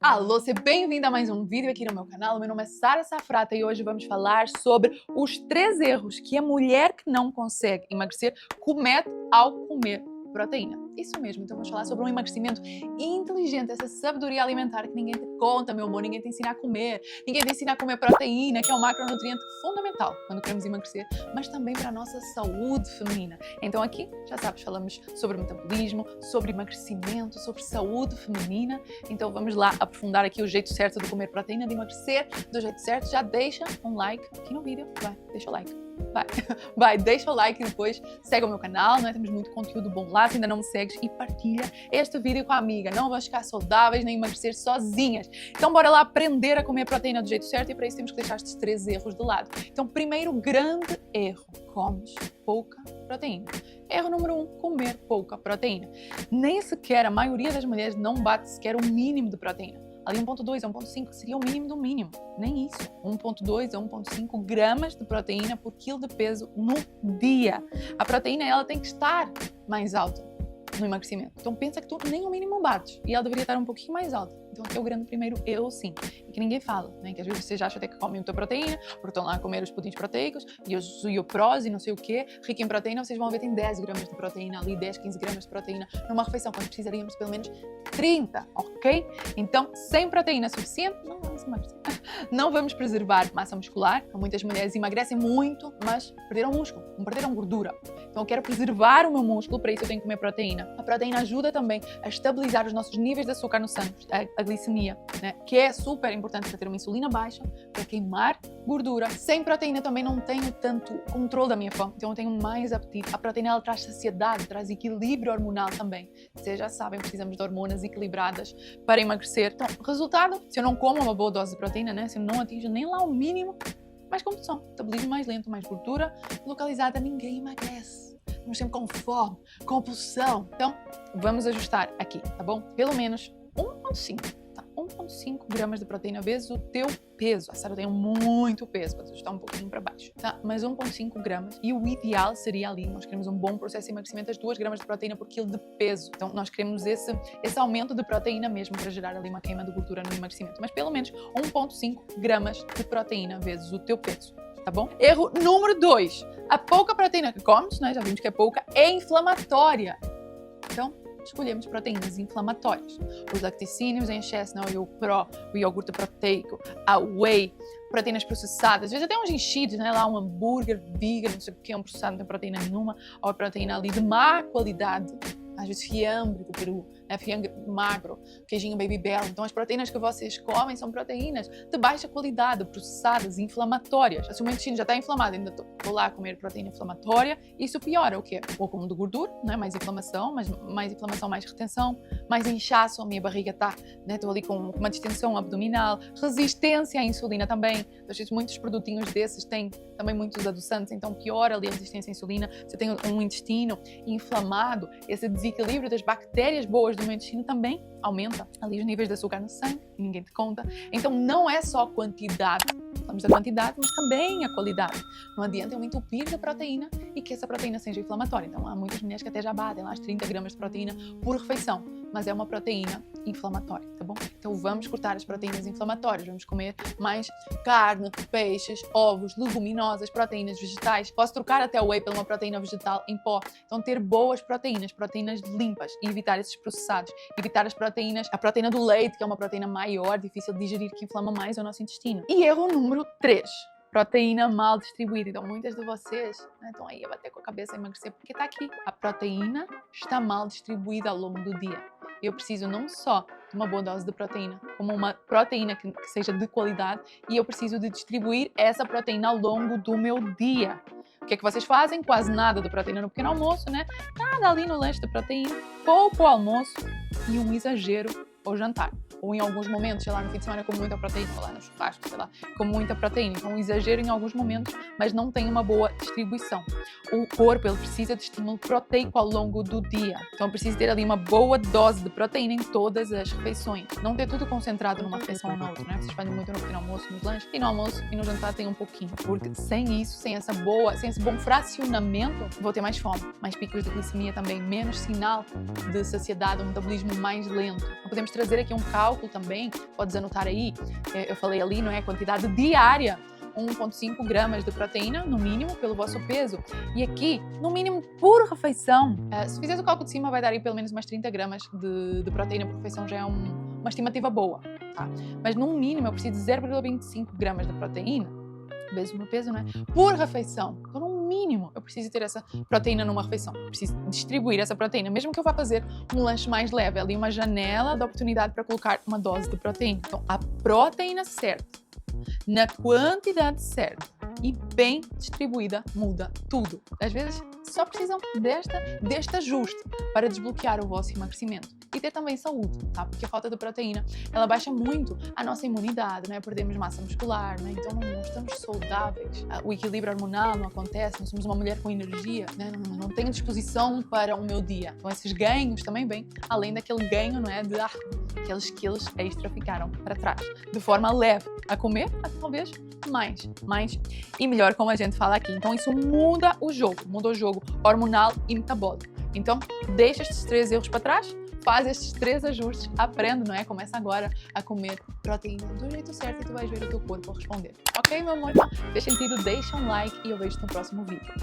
Alô, seja bem-vindo a mais um vídeo aqui no meu canal. Meu nome é Sara Safrata e hoje vamos falar sobre os 3 erros que a mulher que não consegue emagrecer comete ao comer proteína. Isso mesmo, então vamos falar sobre um emagrecimento inteligente, essa sabedoria alimentar que ninguém te conta, meu amor, ninguém te ensina a comer. Ninguém te ensina a comer proteína, que é um macronutriente fundamental quando queremos emagrecer, mas também para a nossa saúde feminina. Então aqui, já sabes, falamos sobre metabolismo, sobre emagrecimento, sobre saúde feminina. Então vamos lá aprofundar aqui o jeito certo de comer proteína, de emagrecer do jeito certo. Já deixa um like aqui no vídeo, deixa o like. Deixa o like e depois segue o meu canal, né? Temos muito conteúdo bom lá, se ainda não me segues, e partilha este vídeo com a amiga. Não vamos ficar saudáveis nem emagrecer sozinhas. Então bora lá aprender a comer proteína do jeito certo e para isso temos que deixar estes 3 erros de lado. Então primeiro grande erro, comes pouca proteína. Erro número 1, comer pouca proteína. Nem sequer a maioria das mulheres não bate sequer o mínimo de proteína. Ali 1.2 a 1.5 seria o mínimo do mínimo, nem isso. 1.2 a 1.5 gramas de proteína por quilo de peso no dia. A proteína ela tem que estar mais alta no emagrecimento. Então pensa que tu nem o mínimo bates e ela deveria estar um pouquinho mais alta. Então aqui é o grande primeiro erro sim, e que ninguém fala, né? Que às vezes vocês acham até que comem muita proteína, porque estão lá a comer os pudins proteicos e o prós e não sei o quê, rico em proteína, vocês vão ver tem 10 gramas de proteína ali, 10, 15 gramas de proteína numa refeição, quando precisaríamos pelo menos 30, ok? Então, sem proteína suficiente, não vamos emagrecer. Não vamos preservar massa muscular. Muitas mulheres emagrecem muito, mas perderam músculo, não perderam gordura. Então eu quero preservar o meu músculo, para isso eu tenho que comer proteína. A proteína ajuda também a estabilizar os nossos níveis de açúcar no sangue, a glicemia, né? Que é super importante para ter uma insulina baixa, para queimar gordura. Sem proteína também não tenho tanto controle da minha fome, então eu tenho mais apetite. A proteína ela traz saciedade, traz equilíbrio hormonal também. Vocês já sabem, precisamos de hormonas equilibradas para emagrecer. Então, resultado, se eu não como uma boa dose de proteína, né? Se eu não atinjo nem lá o mínimo, mais compulsão, metabolismo mais lento, mais gordura localizada, ninguém emagrece. Estamos sempre com fome, compulsão. Então, vamos ajustar aqui, tá bom? Pelo menos 1.5, tá? 1.5 gramas de proteína vezes o teu peso. A Sara tem muito peso, pode ajustar um pouquinho para baixo, tá? Mas 1.5 gramas. E o ideal seria ali, nós queremos um bom processo de emagrecimento, as 2 gramas de proteína por quilo de peso. Então, nós queremos esse aumento de proteína mesmo para gerar ali uma queima de gordura no emagrecimento. Mas pelo menos 1.5 gramas de proteína vezes o teu peso. Tá bom? Erro número 2. A pouca proteína que comes, né, já vimos que é pouca, é inflamatória. Então, escolhemos proteínas inflamatórias. Os lacticínios em excesso, né, o iogurte proteico, a whey, proteínas processadas, às vezes até uns enchidos, né, lá um hambúrguer vegan, não sei o que, um processado não tem proteína nenhuma, ou a proteína ali de má qualidade. Às vezes fiambre do Peru, né? Fiambre magro, queijinho Baby Bell. Então as proteínas que vocês comem são proteínas de baixa qualidade, processadas, inflamatórias. Se o meu intestino já está inflamado, ainda estou lá a comer proteína inflamatória, isso piora o quê? O acúmulo de gordura, né? Mais inflamação, mais retenção, mais inchaço, a minha barriga está, né? Estou ali com uma distensão abdominal, resistência à insulina também. Às vezes muitos produtinhos desses têm também muitos adoçantes, então piora ali a resistência à insulina. Se eu tenho um intestino inflamado, esse desequilíbrio das bactérias boas do meu intestino também aumenta ali os níveis de açúcar no sangue, que ninguém te conta. Então não é só quantidade, falamos da quantidade, mas também a qualidade. Não adianta eu me entupir de proteína e que essa proteína seja inflamatória. Então há muitas mulheres que até já batem lá as 30 gramas de proteína por refeição, mas é uma proteína inflamatória, tá bom? Então vamos cortar as proteínas inflamatórias, vamos comer mais carne, peixes, ovos, leguminosas, proteínas vegetais. Posso trocar até o whey por uma proteína vegetal em pó. Então ter boas proteínas limpas e evitar esses processados, evitar a proteína do leite, que é uma proteína maior, difícil de digerir, que inflama mais o nosso intestino. E erro número 3. Proteína mal distribuída. Então, muitas de vocês, né, estão aí a bater com a cabeça a emagrecer, porque está aqui. A proteína está mal distribuída ao longo do dia. Eu preciso não só de uma boa dose de proteína, como uma proteína que seja de qualidade, e eu preciso de distribuir essa proteína ao longo do meu dia. O que é que vocês fazem? Quase nada de proteína no pequeno almoço, né? Nada ali no lanche de proteína, pouco ao almoço e um exagero ao jantar. Ou em alguns momentos, sei lá, no fim de semana com muita proteína, ou lá no churrasco, sei lá, com muita proteína. Então, um exagero em alguns momentos, mas não tem uma boa distribuição. O corpo, ele precisa de estímulo proteico ao longo do dia. Então, precisa ter ali uma boa dose de proteína em todas as refeições. Não ter tudo concentrado numa refeição ou na outra, né? Vocês fazem muito no pequeno almoço, nos lanches, e no almoço e no jantar tem um pouquinho. Porque sem isso, sem esse bom fracionamento, vou ter mais fome, mais picos de glicemia também, menos sinal de saciedade, um metabolismo mais lento. Não podemos trazer aqui um cálculo também, podes anotar aí, eu falei ali, não é? A quantidade diária, 1,5 gramas de proteína, no mínimo, pelo vosso peso. E aqui, no mínimo, por refeição, se fizeres o cálculo de cima, vai dar aí pelo menos umas 30 gramas de proteína por refeição, já é uma estimativa boa, tá? Mas no mínimo, eu preciso de 0,25 gramas de proteína, vezes o meu peso, né? Por refeição. Então, no mínimo, eu preciso ter essa proteína numa refeição. Preciso distribuir essa proteína, mesmo que eu vá fazer um lanche mais leve, ali uma janela de oportunidade para colocar uma dose de proteína. Então, a proteína certa, na quantidade certa e bem distribuída, muda tudo. Às vezes, só precisam deste ajuste para desbloquear o vosso emagrecimento. E ter também saúde, tá? Porque a falta de proteína, ela baixa muito a nossa imunidade, né? Perdemos massa muscular, né? Então não estamos saudáveis. O equilíbrio hormonal não acontece, não somos uma mulher com energia, né? Não tenho disposição para o meu dia. Então esses ganhos também vêm, além daquele ganho, não é? De aqueles quilos extra ficaram para trás. De forma leve a comer, talvez mais e melhor, como a gente fala aqui. Então isso muda o jogo hormonal e metabólico. Então deixa estes 3 erros para trás, faz estes 3 ajustes, aprende, não é? Começa agora a comer proteína do jeito certo e tu vais ver o teu corpo responder. Ok, meu amor? Fez sentido? Deixa um like e eu vejo-te no próximo vídeo.